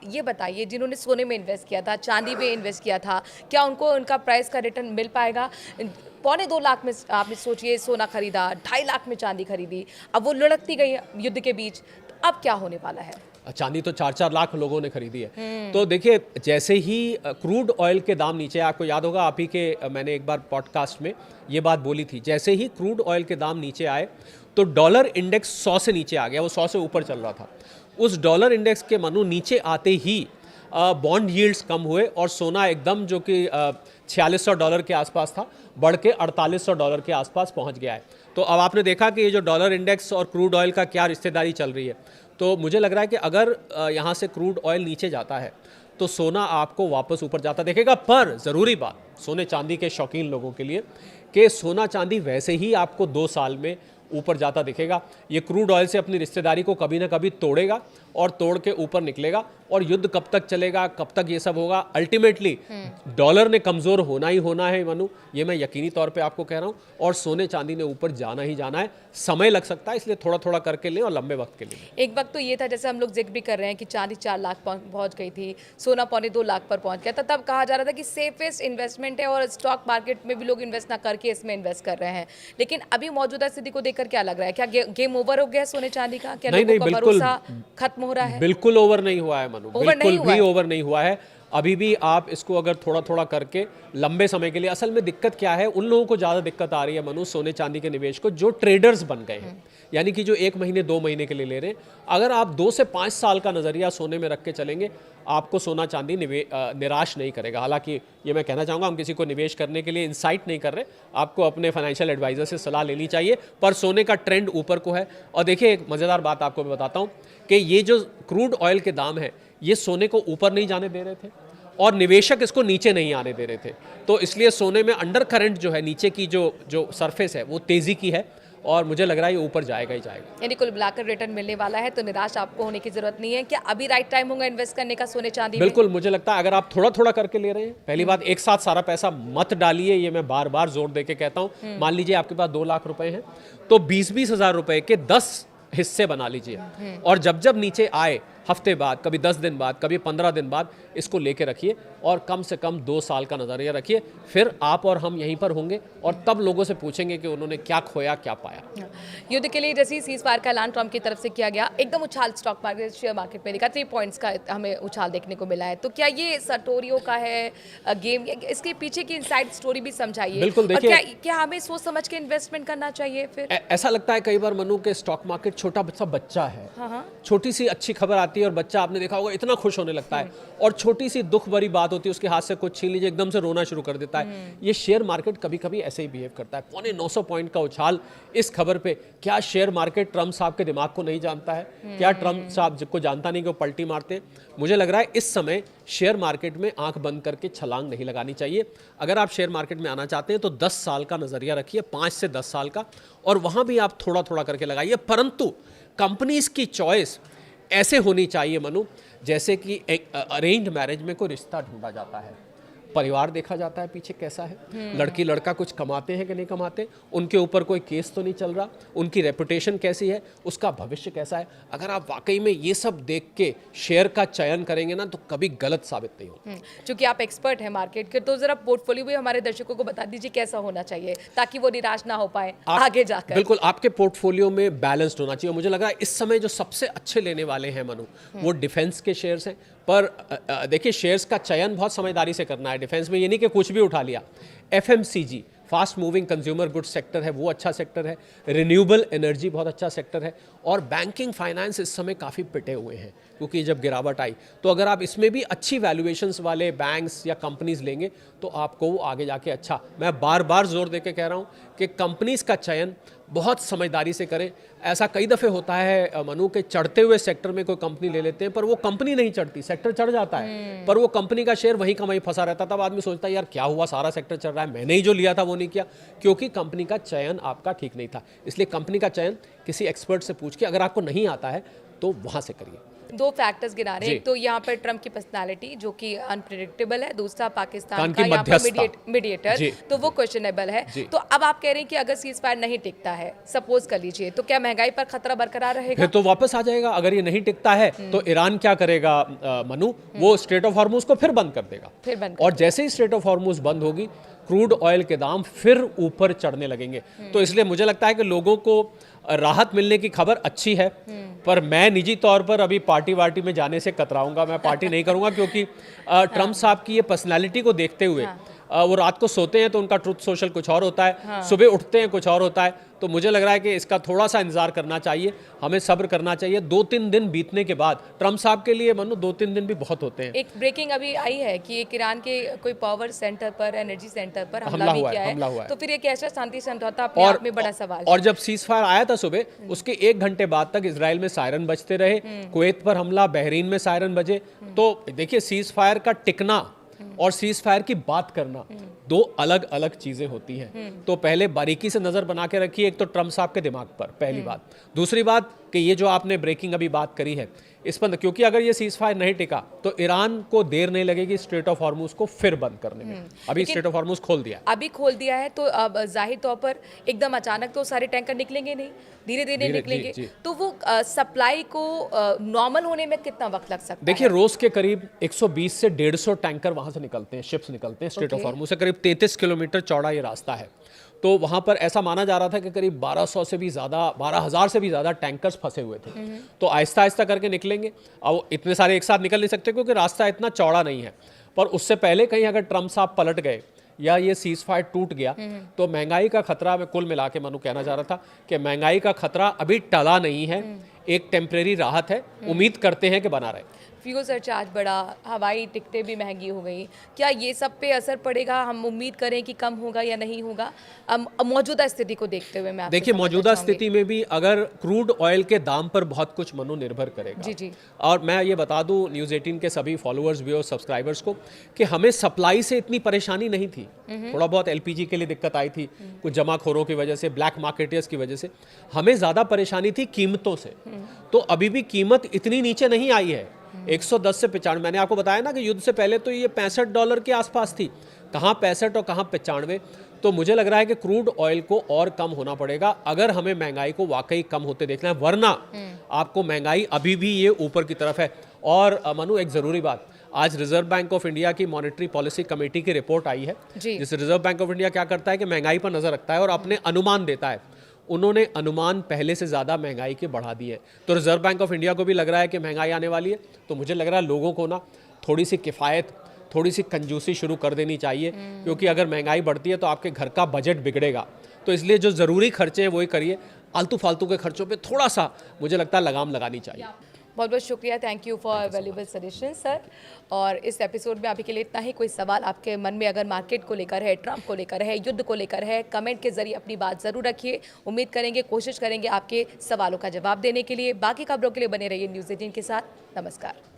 ये बताइए, जिन्होंने सोने में इन्वेस्ट किया था, चांदी में इन्वेस्ट किया था, क्या उनको उनका प्राइस का रिटर्न मिल पाएगा? 2.25 लाख में आपने सोचिए सोना खरीदा, 2.5 लाख में चांदी खरीदी, अब वो लुढ़कती गई युद्ध के बीच, तो अब क्या होने वाला है? चांदी तो 4-4 लाख लोगों ने खरीदी है। तो देखिए, जैसे ही क्रूड ऑयल के दाम नीचे, आपको याद होगा, आप ही के मैंने एक बार पॉडकास्ट में ये बात बोली थी, जैसे ही क्रूड ऑयल के दाम नीचे आए तो डॉलर इंडेक्स 100 से नीचे आ गया, वो 100 से ऊपर चल रहा था। उस डॉलर इंडेक्स के मानो नीचे आते ही बॉन्ड यील्ड्स कम हुए और सोना एकदम, जो कि $4600 के आसपास था, बढ़ के $4800 के आसपास पहुंच गया है। तो अब आपने देखा कि ये जो डॉलर इंडेक्स और क्रूड ऑयल का क्या रिश्तेदारी चल रही है। तो मुझे लग रहा है कि अगर यहाँ से क्रूड ऑयल नीचे जाता है तो सोना आपको वापस ऊपर जाता देखेगा। पर ज़रूरी बात सोने चांदी के शौकीन लोगों के लिए कि सोना चांदी वैसे ही आपको 2 साल में ऊपर जाता दिखेगा। ये क्रूड ऑयल से अपनी रिश्तेदारी को कभी ना कभी तोड़ेगा और तोड़ के ऊपर निकलेगा। और युद्ध कब तक चलेगा, कब तक ये सब होगा, अल्टीमेटली डॉलर ने कमज़ोर होना ही होना है मनु, ये मैं यकीनी तौर पे आपको कह रहा हूँ। और सोने चांदी ने ऊपर जाना ही जाना है। समय लग सकता है, इसलिए थोड़ा थोड़ा करके लें और लंबे वक्त के लिए। एक वक्त तो ये था, जैसे हम लोग जिक्र भी कर रहे हैं कि चांदी 4 लाख पहुंच गई थी, सोना 2.25 लाख पर पहुंच गया था, तब कहा जा रहा था कि सेफेस्ट इन्वेस्टमेंट है और स्टॉक मार्केट में भी लोग इन्वेस्ट ना करके इसमें इन्वेस्ट कर रहे हैं। लेकिन अभी मौजूदा स्थिति को देखकर क्या लग रहा है? क्या गेम ओवर हो गया सोने चांदी का? क्या नहीं, लोगों का बिल्कुल भरोसा खत्म हो रहा है? बिल्कुल ओवर नहीं हुआ है मनु, बिल्कुल भी ओवर नहीं हुआ है। अभी भी आप इसको अगर थोड़ा थोड़ा करके लंबे समय के लिए, असल में दिक्कत क्या है, उन लोगों को ज़्यादा दिक्कत आ रही है मनु, सोने चांदी के निवेश को, जो ट्रेडर्स बन गए हैं, यानी कि जो 1 महीने 2 महीने के लिए ले रहे हैं। अगर आप 2 से 5 साल का नज़रिया सोने में रख के चलेंगे, आपको सोना चांदी निराश नहीं करेगा। हालांकि ये मैं कहना चाहूँगा, हम किसी को निवेश करने के लिए इंसाइट नहीं कर रहे, आपको अपने फाइनेंशियल एडवाइज़र से सलाह लेनी चाहिए। पर सोने का ट्रेंड ऊपर को है। और देखिए, एक मज़ेदार बात आपको मैं बताता हूँ कि ये जो क्रूड ऑयल के दाम है, ये सोने को ऊपर नहीं जाने दे रहे थे और निवेशक इसको नीचे नहीं आने दे रहे थे। तो इसलिए सोने में अंडर करंट जो है, नीचे की जो सरफेस है, वो तेज़ी की है और मुझे लग रहा है ये ऊपर जाएगा ही जाएगा। यानी कुल मिलाकर रिटर्न मिलने वाला है, तो निराश आपको होने की जरूरत नहीं है। क्या अभी राइट टाइम होगा इन्वेस्ट करने का सोने चांदी में? बिल्कुल, मुझे लगता है अगर आप थोड़ा थोड़ा करके ले रहे हैं, पहली बात, एक साथ सारा पैसा मत डालिए, ये मैं बार बार जोर दे के कहता हूँ। मान लीजिए आपके पास 2 लाख रुपए हैं, तो 20-20 हज़ार रुपए के 10 हिस्से बना लीजिए और जब जब नीचे आए, हफ्ते बाद, कभी 10 दिन बाद, कभी 15 दिन बाद, इसको लेके रखिए और कम से कम 2 साल का नज़रिया रखिए। फिर आप और हम यहीं पर होंगे और तब लोगों से पूछेंगे कि उन्होंने क्या खोया, क्या पाया। युद्ध के लिए जैसे सीज फायर का ऐलान ट्रम्प की तरफ से किया गया, एकदम उछाल स्टॉक मार्केट, शेयर मार्केट में दिखा, 3 पॉइंट्स का हमें उछाल देखने को मिला है। तो क्या ये सटोरियो का है गेम? इसके पीछे की इनसाइड स्टोरी भी समझाइए। बिल्कुल, देखिए, क्या हमें सोच समझ के इन्वेस्टमेंट करना चाहिए? फिर ऐसा लगता है कई बार मनु के स्टॉक मार्केट छोटा सा बच्चा है। छोटी सी अच्छी खबर आती है और बच्चा, आपने देखा होगा, इतना खुश होने लगता है। और छोटी सी दुख भरी बात होती है, उसके हाथ से कुछ छीन लीजिए, एकदम से रोना शुरू कर देता है। ये शेयर मार्केट कभी कभी ऐसे ही बिहेव करता है। 950 पॉइंट का उछाल इस खबर पे। क्या शेयर मार्केट ट्रम्प साहब के दिमाग को नहीं जानता है? क्या ट्रम्प साहब को जानता नहीं कि वो पलटी मारते? मुझे लग रहा है इस समय शेयर मार्केट में आंख बंद करके छलांग नहीं लगानी चाहिए। अगर आप शेयर मार्केट में आना चाहते हैं तो 10 साल का नजरिया रखिए, 5 से 10 साल का, और वहां भी आप थोड़ा थोड़ा करके लगाइए। परंतु कंपनीज की चॉइस ऐसे होनी चाहिए मनु, जैसे कि एक अरेंज्ड मैरिज में कोई रिश्ता ढूंढा जाता है, परिवार देखा जाता है पीछे कैसा है, लड़की लड़का कुछ कमाते हैं कि नहीं कमाते, उनके ऊपर कोई केस तो नहीं चल रहा, उनकी रेपुटेशन कैसी है, उसका भविष्य कैसा है। अगर आप वाकई में ये सब देख के शेयर का चयन करेंगे ना, तो कभी गलत साबित नहीं होगा। चूंकि आप एक्सपर्ट हैं मार्केट के, तो जरा पोर्टफोलियो भी हमारे दर्शकों को बता दीजिए कैसा होना चाहिए, ताकि वो निराश ना हो पाए आगे जाकर। बिल्कुल, आपके पोर्टफोलियो में बैलेंस्ड होना चाहिए। मुझे लग रहा है इस समय जो सबसे अच्छे लेने वाले हैं मनु, वो डिफेंस के शेयर्स हैं। पर देखिए, शेयर्स का चयन बहुत समझदारी से करना है। डिफेंस में ये नहीं कि कुछ भी उठा लिया। FMCG, fast moving consumer goods sector है, वो अच्छा सेक्टर है। रिन्यूएबल एनर्जी बहुत अच्छा सेक्टर है। और बैंकिंग फाइनेंस इस समय काफ़ी पिटे हुए हैं, क्योंकि जब गिरावट आई, तो अगर आप इसमें भी अच्छी वैल्यूएशंस वाले बैंक्स या कंपनीज लेंगे तो आपको वो आगे जाके अच्छा। मैं बार बार जोर देके कह रहा हूँ कि कंपनीज का चयन बहुत समझदारी से करें। ऐसा कई दफ़े होता है मनु के चढ़ते हुए सेक्टर में कोई कंपनी ले लेते हैं, पर वो कंपनी नहीं चढ़ती, सेक्टर चढ़ जाता है, पर वो कंपनी का शेयर वहीं का वहीं फंसा रहता। तब आदमी सोचता है यार क्या हुआ, सारा सेक्टर चढ़ रहा है, मैंने ही जो लिया था वो नहीं किया, क्योंकि कंपनी का चयन आपका ठीक नहीं था। इसलिए कंपनी का चयन किसी एक्सपर्ट से पूछ के, अगर आपको नहीं आता है तो वहाँ से करिए। दो फैक्टर्स गिना रहे हैं, जी। एक तो यहाँ पर ट्रम्प की पर्सनालिटी जो कि अनप्रिडिक्टेबल है, दूसरा पाकिस्तान की का यहाँ पर मध्यस्थता। मीडिएटर, जी, तो वो क्वेश्चनेबल है। जी। तो अब आप कह रहे हैं कि अगर सीज फायर नहीं टिकता है, सपोज कर लीजिए, तो क्या महंगाई पर खतरा बरकरार रहेगा? फिर तो वापस आ जाएगा। अगर ये नहीं टिकता है तो ईरान क्या करेगा मनु, वो स्ट्रेट ऑफ हॉर्मुज को फिर बंद कर देगा। फिर बंद और जैसे ही स्ट्रेट ऑफ हॉर्मुज बंद होगी, क्रूड ऑयल के दाम फिर ऊपर चढ़ने लगेंगे। तो इसलिए मुझे लगता है कि लोगों को राहत मिलने की खबर अच्छी है, पर मैं निजी तौर पर अभी पार्टी वार्टी में जाने से कतराऊंगा। मैं पार्टी नहीं करूंगा क्योंकि ट्रम्प साहब की ये पर्सनैलिटी को देखते हुए वो रात को सोते हैं तो उनका ट्रुथ सोशल कुछ और होता है, सुबह उठते हैं कुछ और होता है। तो मुझे लग रहा है कि इसका थोड़ा सा इंतजार करना चाहिए, हमें सब्र करना चाहिए। 2-3 दिन बीतने के बाद ट्रम्प साहब के लिए मनु 2-3 दिन भी बहुत होते हैं। एक ब्रेकिंग अभी आई है कि एक ईरान के कोई पावर सेंटर पर, एनर्जी सेंटर पर हमला भी किया है। तो फिर ये कैसा शांति समझौता अपने आप में बड़ा सवाल है। और जब सीज फायर आया था सुबह, उसके 1 घंटे बाद तक इजराइल में सायरन बजते रहे, कुवैत पर हमला, बहरीन में सायरन बजे। तो देखिए, सीज फायर का टिकना और सीज फायर की बात करना दो अलग अलग चीजें होती हैं। तो पहले बारीकी से नजर बना के रखिए, एक तो ट्रम्प साहब के दिमाग पर, पहली बात। दूसरी बात कि ये जो आपने ब्रेकिंग अभी बात करी है इस पर, क्योंकि अगर ये सीज फायर नहीं टिका तो ईरान को देर नहीं लगेगी स्ट्रेट ऑफ हॉर्मुज को फिर बंद करने में। अभी स्ट्रेट ऑफ हॉर्मुज खोल दिया, अभी खोल दिया है, तो अब जाहिर तौर पर एकदम अचानक तो सारे टैंकर निकलेंगे नहीं, धीरे धीरे निकलेंगे। जी। तो वो सप्लाई को नॉर्मल होने में कितना वक्त लग सकता है? देखिए, रोज के करीब 120 से 150 टैंकर वहां से निकलते हैं, शिप्स निकलते हैं स्ट्रेट ऑफ हॉर्मुज से। करीब 33 किलोमीटर चौड़ा ये रास्ता है। तो वहां पर ऐसा माना जा रहा था कि करीब 1200 से भी ज्यादा, 12,000 से भी ज्यादा टैंकर्स फंसे हुए थे। तो आहिस्ता आहिस्ता करके निकलेंगे। अब इतने सारे एक साथ निकल नहीं सकते क्योंकि रास्ता इतना चौड़ा नहीं है। पर उससे पहले कहीं अगर ट्रम्प साहब पलट गए या ये सीज फायर टूट गया तो महंगाई का खतरा, मैं कुल मिला के मनु कहना चाह रहा था कि महंगाई का खतरा अभी टला नहीं है, एक टेम्परेरी राहत है। उम्मीद करते हैं कि बना रहे। फ्यूल सरचार्ज बढ़ा, हवाई टिकटें भी महंगी हो गई, क्या ये सब पे असर पड़ेगा? हम उम्मीद करें कि कम होगा या नहीं होगा मौजूदा स्थिति को देखते हुए? मैं देखिए, मौजूदा स्थिति में भी अगर क्रूड ऑयल के दाम पर बहुत कुछ मनु निर्भर करेगा। जी। और मैं ये बता दूं न्यूज़ 18 के सभी फॉलोअर्स भी और सब्सक्राइबर्स को कि हमें सप्लाई से इतनी परेशानी नहीं थी। थोड़ा बहुत एलपीजी के लिए दिक्कत आई थी, कुछ जमाखोरों की वजह से, ब्लैक मार्केटर्स की वजह से। हमें ज़्यादा परेशानी थी कीमतों से। तो अभी भी कीमत इतनी नीचे नहीं आई है। 110 से 95, मैंने आपको बताया ना कि युद्ध से पहले तो ये $65 के आसपास थी, कहाँ 65 और कहाँ 95। तो मुझे लग रहा है कि क्रूड ऑयल को और कम होना पड़ेगा अगर हमें महंगाई को वाकई कम होते देखना है, वरना आपको महंगाई अभी भी ये ऊपर की तरफ है। और मनु, एक ज़रूरी बात, आज रिजर्व बैंक ऑफ इंडिया की मॉनेटरी पॉलिसी कमेटी की रिपोर्ट आई है, जिससे रिजर्व बैंक ऑफ इंडिया क्या करता है कि महंगाई पर नजर रखता है और अपने अनुमान देता है। उन्होंने अनुमान पहले से ज़्यादा महंगाई के बढ़ा दिए हैं। तो रिजर्व बैंक ऑफ इंडिया को भी लग रहा है कि महंगाई आने वाली है। तो मुझे लग रहा है लोगों को ना थोड़ी सी किफ़ायत, थोड़ी सी कंजूसी शुरू कर देनी चाहिए, क्योंकि अगर महंगाई बढ़ती है तो आपके घर का बजट बिगड़ेगा। तो इसलिए जो ज़रूरी खर्चे हैं वही करिए, आलतू फालतू के खर्चों पे थोड़ा सा मुझे लगता है लगाम लगानी चाहिए। बहुत बहुत शुक्रिया, thank you for valuable suggestion sir. और इस एपिसोड में अभी के लिए इतना ही। कोई सवाल आपके मन में अगर मार्केट को लेकर है, ट्रम्प को लेकर है, युद्ध को लेकर है, कमेंट के जरिए अपनी बात ज़रूर रखिए। उम्मीद करेंगे, कोशिश करेंगे आपके सवालों का जवाब देने के लिए। बाकी खबरों के लिए बने रहिए न्यूज़ 18 के साथ। नमस्कार।